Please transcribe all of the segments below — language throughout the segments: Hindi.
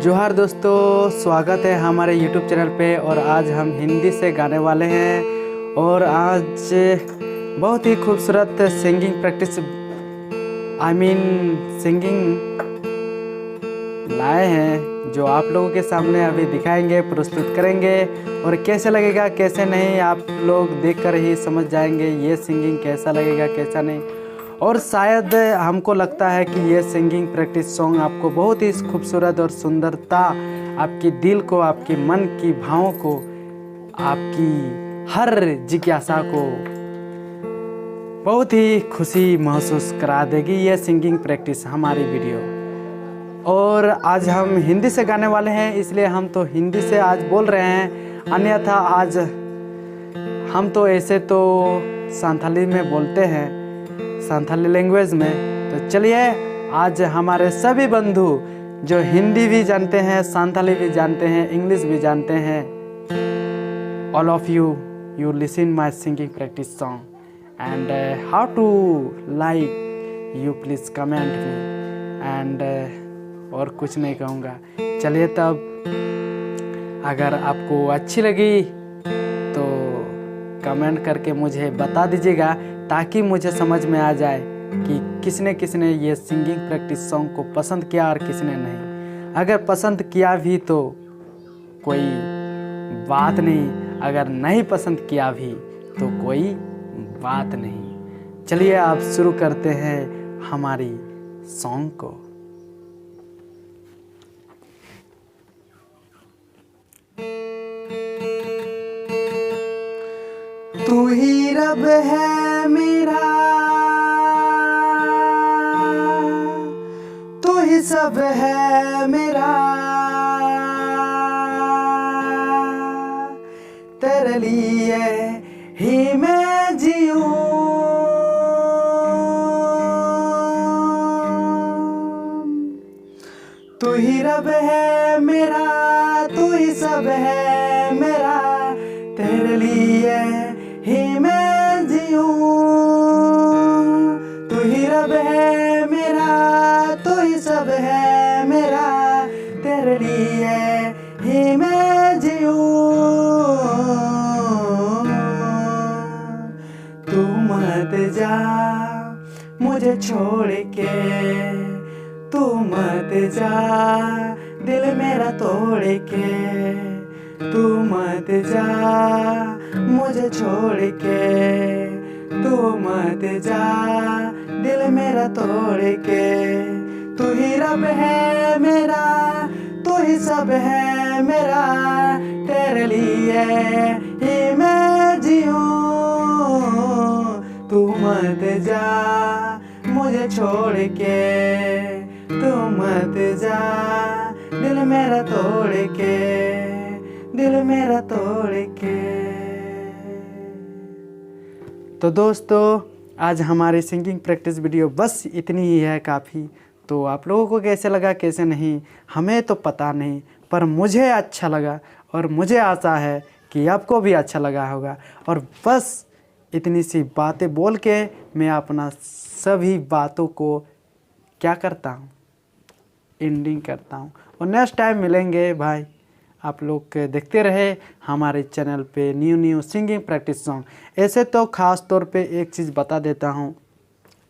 जोहार दोस्तों, स्वागत है हमारे YouTube चैनल पे। और आज हम हिंदी से गाने वाले हैं और आज बहुत ही खूबसूरत सिंगिंग प्रैक्टिस सिंगिंग लाए हैं जो आप लोगों के सामने अभी दिखाएंगे, प्रस्तुत करेंगे। और कैसे लगेगा कैसे नहीं आप लोग देखकर ही समझ जाएंगे ये सिंगिंग कैसा लगेगा कैसा नहीं। और शायद हमको लगता है कि ये सिंगिंग प्रैक्टिस सॉन्ग आपको बहुत ही खूबसूरत और सुंदरता आपकी दिल को, आपके मन की भावों को, आपकी हर जिज्ञासा को बहुत ही खुशी महसूस करा देगी ये सिंगिंग प्रैक्टिस हमारी वीडियो। और आज हम हिंदी से गाने वाले हैं, इसलिए हम तो हिंदी से आज बोल रहे हैं। अन्यथा आज हम तो ऐसे तो संथाली में बोलते हैं, संथाली लैंग्वेज में। तो चलिए आज हमारे सभी बंधु जो हिंदी भी जानते हैं, संथाली भी जानते हैं, इंग्लिश भी जानते हैं, all of you listen my singing practice song and how to like you please comment me and और कुछ नहीं कहूँगा। चलिए तब अगर आपको अच्छी लगी तो कमेंट करके मुझे बता दीजिएगा, ताकि मुझे समझ में आ जाए कि किसने ये सिंगिंग प्रैक्टिस सॉन्ग को पसंद किया और किसने नहीं। अगर पसंद किया भी तो कोई बात नहीं, अगर नहीं पसंद किया भी तो कोई बात नहीं। चलिए आप शुरू करते हैं हमारी सॉन्ग को। तू ही रब है मेरा, तू ही सब है मेरा, तेरे लिए ही मैं जीऊं। तू ही रब है मेरा, तू ही सब है मेरा, तेरे लिए ही मैं जीऊं। तू ही रब है मेरा, तू ही सब है मेरा, तेरे लिए ही मैं जीऊं। तू मत जा मुझे छोड़ के, तू मत जा दिल मेरा तोड़ के, तू मत जा मुझे छोड़ के, तू मत जा दिल मेरा तोड़ के। तू ही रब है मेरा, तू ही सब है मेरा, तेरे लिए ही मैं जीऊं। तू मत जा मुझे छोड़ के, तू मत जा दिल मेरा तोड़ के, दिल मेरा तोड़ के। तो दोस्तों आज हमारी सिंगिंग प्रैक्टिस वीडियो बस इतनी ही है, काफ़ी। तो आप लोगों को कैसे लगा कैसे नहीं हमें तो पता नहीं, पर मुझे अच्छा लगा और मुझे आशा है कि आपको भी अच्छा लगा होगा। और बस इतनी सी बातें बोल के मैं अपना सभी बातों को क्या करता हूँ, एंडिंग करता हूँ। और नेक्स्ट टाइम मिलेंगे भाई। आप लोग देखते रहे हमारे चैनल पे न्यू सिंगिंग प्रैक्टिस सॉन्ग। ऐसे तो ख़ास तौर पे एक चीज़ बता देता हूँ,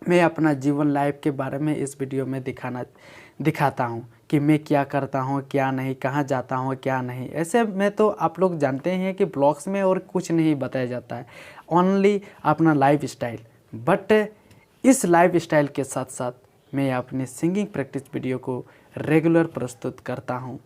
मैं अपना जीवन लाइफ के बारे में इस वीडियो में दिखाता हूँ कि मैं क्या करता हूँ क्या नहीं, कहाँ जाता हूँ क्या नहीं। ऐसे में तो आप लोग जानते हैं कि ब्लॉग्स में और कुछ नहीं बताया जाता है, ओनली अपना लाइफ स्टाइल। बट इस लाइफ स्टाइल के साथ साथ मैं अपनी सिंगिंग प्रैक्टिस वीडियो को रेगुलर प्रस्तुत करता हूँ।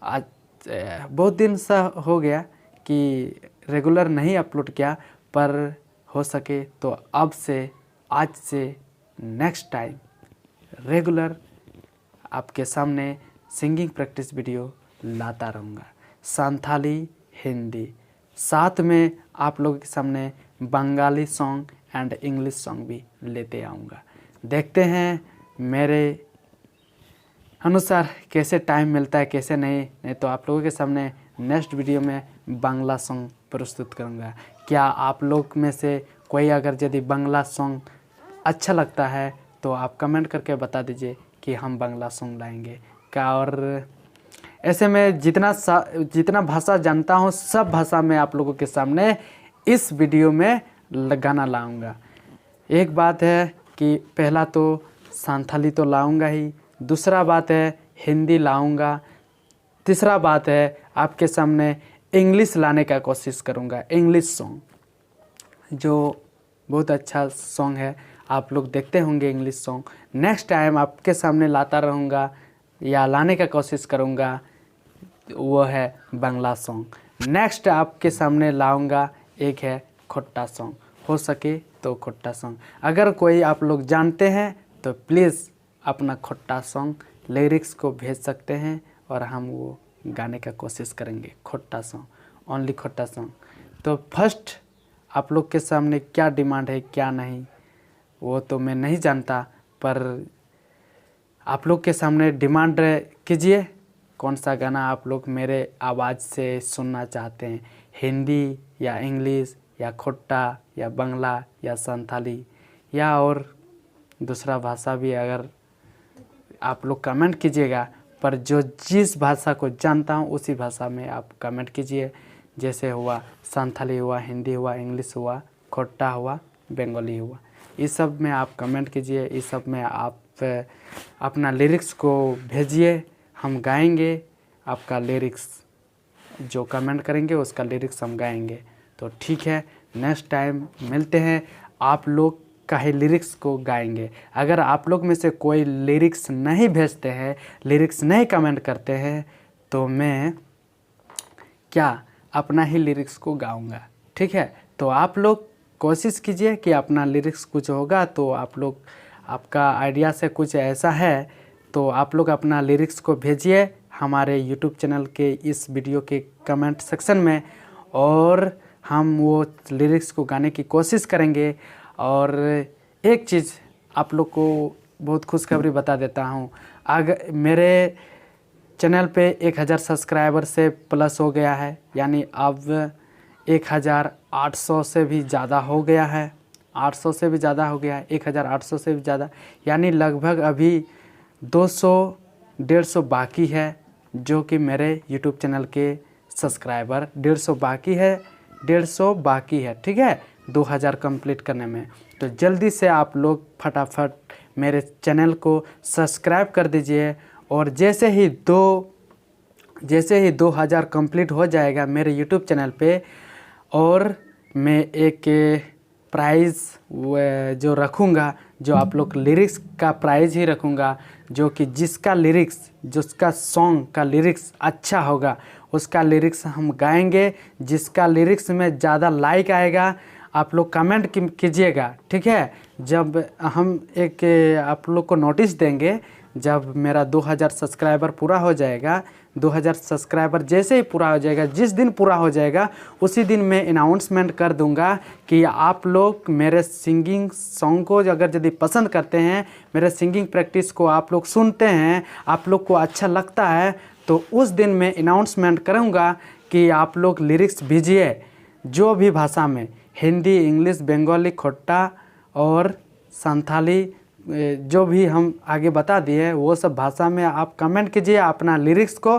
आज बहुत दिन सा हो गया कि रेगुलर नहीं अपलोड किया, पर हो सके तो अब से आज से नेक्स्ट टाइम रेगुलर आपके सामने सिंगिंग प्रैक्टिस वीडियो लाता रहूँगा। संथाली, हिंदी, साथ में आप लोगों के सामने Bengali song and English song भी लेते आऊँगा। देखते हैं मेरे अनुसार कैसे टाइम मिलता है कैसे नहीं तो आप लोगों के सामने नेक्स्ट वीडियो में बांग्ला सॉन्ग प्रस्तुत करूँगा। क्या आप लोग में से कोई अगर यदि बांग्ला सॉन्ग अच्छा लगता है तो आप कमेंट करके बता दीजिए कि हम बांग्ला सॉन्ग लाएंगे। का और ऐसे में जितना भाषा जानता हूँ सब भाषा में आप लोगों के सामने इस वीडियो में गाना लाऊंगा। एक बात है कि पहला तो संथाली तो लाऊंगा ही, दूसरा बात है हिंदी लाऊंगा, तीसरा बात है आपके सामने इंग्लिश लाने का कोशिश करूंगा। इंग्लिश सॉन्ग जो बहुत अच्छा सॉन्ग है, आप लोग देखते होंगे इंग्लिश सॉन्ग। नेक्स्ट टाइम आपके सामने लाता रहूँगा या लाने का कोशिश करूँगा, वो है बांग्ला सॉन्ग। नेक्स्ट आपके सामने लाऊंगा एक है खोट्टा सॉन्ग, हो सके तो खोट्टा सॉन्ग। अगर कोई आप लोग जानते हैं तो प्लीज़ अपना खोट्टा सॉन्ग लिरिक्स को भेज सकते हैं और हम वो गाने का कोशिश करेंगे। Khotta song, only Khotta song. तो फर्स्ट आप लोग के सामने क्या डिमांड है क्या नहीं वो तो मैं नहीं जानता, पर आप लोग के सामने डिमांड कीजिए कौन सा गाना आप लोग मेरे आवाज़ से सुनना चाहते हैं, हिंदी या इंग्लिश या खोट्टा या बांग्ला या संथाली या और दूसरा भाषा भी। अगर आप लोग कमेंट कीजिएगा, पर जो जिस भाषा को जानता हूँ उसी भाषा में आप कमेंट कीजिए। जैसे हुआ संथाली हुआ, हिंदी हुआ, इंग्लिश हुआ, खोट्टा हुआ, बंगाली हुआ, इस सब में आप कमेंट कीजिए। इस सब में आप अपना लिरिक्स को भेजिए, हम गाएंगे आपका लिरिक्स। जो कमेंट करेंगे उसका लिरिक्स हम गाएंगे। तो ठीक है, नेक्स्ट टाइम मिलते हैं, आप लोग का ही लिरिक्स को गाएंगे। अगर आप लोग में से कोई लिरिक्स नहीं भेजते हैं, लिरिक्स नहीं कमेंट करते हैं, तो मैं क्या अपना ही लिरिक्स को गाऊंगा। ठीक है, तो आप लोग कोशिश कीजिए कि अपना लिरिक्स कुछ होगा तो आप लोग, आपका आइडिया से कुछ ऐसा है तो आप लोग अपना लिरिक्स को भेजिए हमारे यूट्यूब चैनल के इस वीडियो के कमेंट सेक्शन में, और हम वो लिरिक्स को गाने की कोशिश करेंगे। और एक चीज़ आप लोग को बहुत खुशखबरी बता देता हूँ, अगर मेरे चैनल पे 1000 सब्सक्राइबर से प्लस हो गया है, यानी अब 1800 से भी ज़्यादा हो गया है, 800 से भी ज़्यादा हो गया है, 1800 से भी ज़्यादा, यानी लगभग अभी 200-150 बाकी है जो कि मेरे यूट्यूब चैनल के सब्सक्राइबर 150 बाकी है, 150 बाकी है। ठीक है, 2000 कंप्लीट करने में। तो जल्दी से आप लोग फटाफट मेरे चैनल को सब्सक्राइब कर दीजिए, और जैसे ही 2000 कंप्लीट हो जाएगा मेरे यूट्यूब चैनल पे, और मैं एक प्राइज़ जो रखूँगा, जो आप लोग लिरिक्स का प्राइज़ ही रखूँगा, जो कि जिसका सॉन्ग का लिरिक्स अच्छा होगा उसका लिरिक्स हम गाएंगे। जिसका लिरिक्स में ज़्यादा लाइक आएगा आप लोग कमेंट कीजिएगा। ठीक है, जब हम एक आप लोग को नोटिस देंगे, जब मेरा 2000 सब्सक्राइबर पूरा हो जाएगा, 2000 सब्सक्राइबर जैसे ही पूरा हो जाएगा, जिस दिन पूरा हो जाएगा उसी दिन मैं अनाउंसमेंट कर दूंगा कि आप लोग मेरे सिंगिंग सॉन्ग को अगर यदि पसंद करते हैं, मेरे सिंगिंग प्रैक्टिस को आप लोग सुनते हैं, आप लोग को अच्छा लगता है, तो उस दिन मैं अनाउंसमेंट करूंगा कि आप लोग लिरिक्स भेजिए जो भी भाषा में, हिंदी, इंग्लिश, बंगाली, खोट्टा और संथाली, जो भी हम आगे बता दिए वो सब भाषा में आप कमेंट कीजिए अपना लिरिक्स को।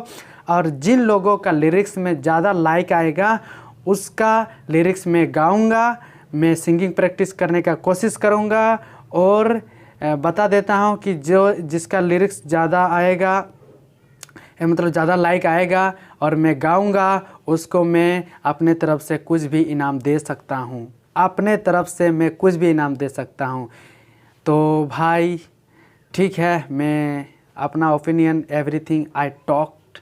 और जिन लोगों का लिरिक्स में ज़्यादा लाइक आएगा उसका लिरिक्स मैं गाऊंगा, मैं सिंगिंग प्रैक्टिस करने का कोशिश करूंगा। और बता देता हूं कि जिसका लिरिक्स ज़्यादा आएगा, मतलब ज़्यादा लाइक आएगा और मैं गाऊंगा, उसको मैं अपने तरफ से कुछ भी इनाम दे सकता हूं, अपने तरफ से मैं कुछ भी इनाम दे सकता हूं। तो भाई ठीक है, मैं अपना opinion everything I talked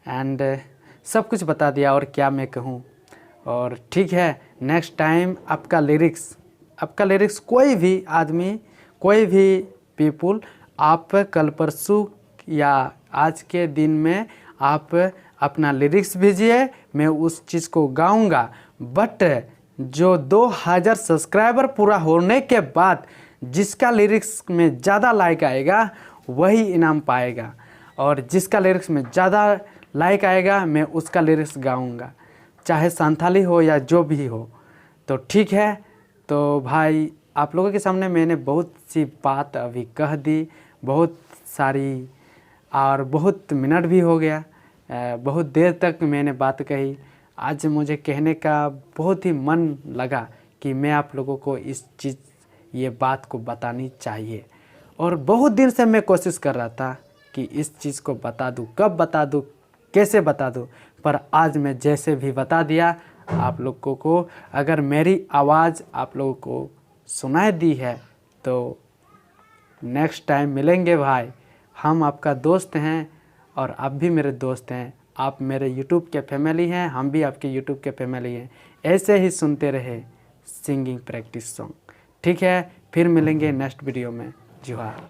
and सब कुछ बता दिया, और क्या मैं कहूँ। और ठीक है, नेक्स्ट टाइम आपका लिरिक्स कोई भी आदमी, कोई भी पीपुल, आप कल परसों या आज के दिन में आप अपना लिरिक्स भेजिए, मैं उस चीज़ को गाऊंगा। बट जो 2000 सब्सक्राइबर पूरा होने के बाद जिसका लिरिक्स में ज़्यादा लाइक आएगा वही इनाम पाएगा, और जिसका लिरिक्स में ज़्यादा लाइक आएगा मैं उसका लिरिक्स गाऊंगा, चाहे संथाली हो या जो भी हो। तो ठीक है, तो भाई आप लोगों के सामने मैंने बहुत सी बात अभी कह दी, बहुत सारी, और बहुत मिनट भी हो गया। बहुत देर तक मैंने बात कही। आज मुझे कहने का बहुत ही मन लगा कि मैं आप लोगों को ये बात को बतानी चाहिए, और बहुत दिन से मैं कोशिश कर रहा था कि इस चीज़ को बता दूँ, कब बता दूँ, कैसे बता दूँ, पर आज मैं जैसे भी बता दिया आप लोगों को। अगर मेरी आवाज़ आप लोगों को सुनाई दी है तो नेक्स्ट टाइम मिलेंगे भाई। हम आपका दोस्त हैं और आप भी मेरे दोस्त हैं। आप मेरे यूट्यूब के फैमिली हैं, हम भी आपके यूट्यूब के फैमिली हैं। ऐसे ही सुनते रहे सिंगिंग प्रैक्टिस सॉन्ग। ठीक है, फिर मिलेंगे नेक्स्ट वीडियो में। जोहार।